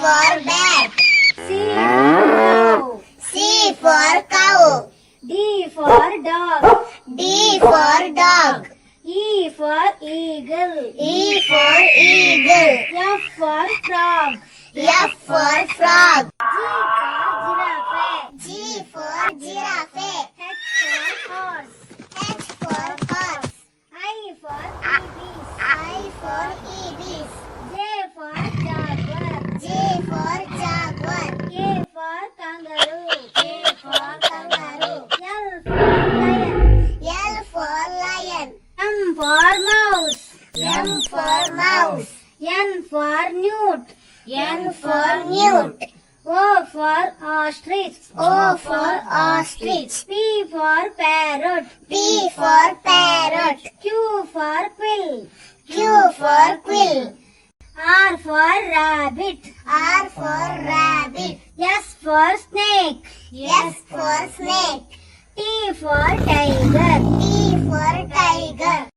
for bat. C for cow. D for dog. D for dog. E for eagle. E for eagle. F for frog. F for frog. G G for giraffe. H for horse. H for horse. I for ibis. I for ibis. J for jaguar. J for jaguar. K for kangaroo. K for kangaroo. L for lion. L for lion. M for mouse. M for mouse. N for newt. N for newt. O for ostrich. O for ostrich. P for parrot. P for parrot. Q for quill. Q for quill. R for rabbit. R for rabbit. S for snake. S for snake. T for tiger. T for tiger.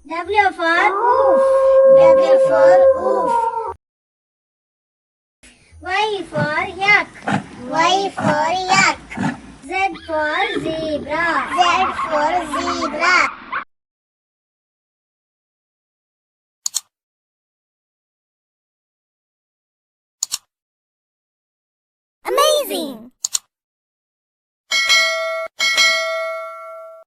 W for wolf. W for wolf. Y for yak. Y for yak. Z for zebra. Z for zebra.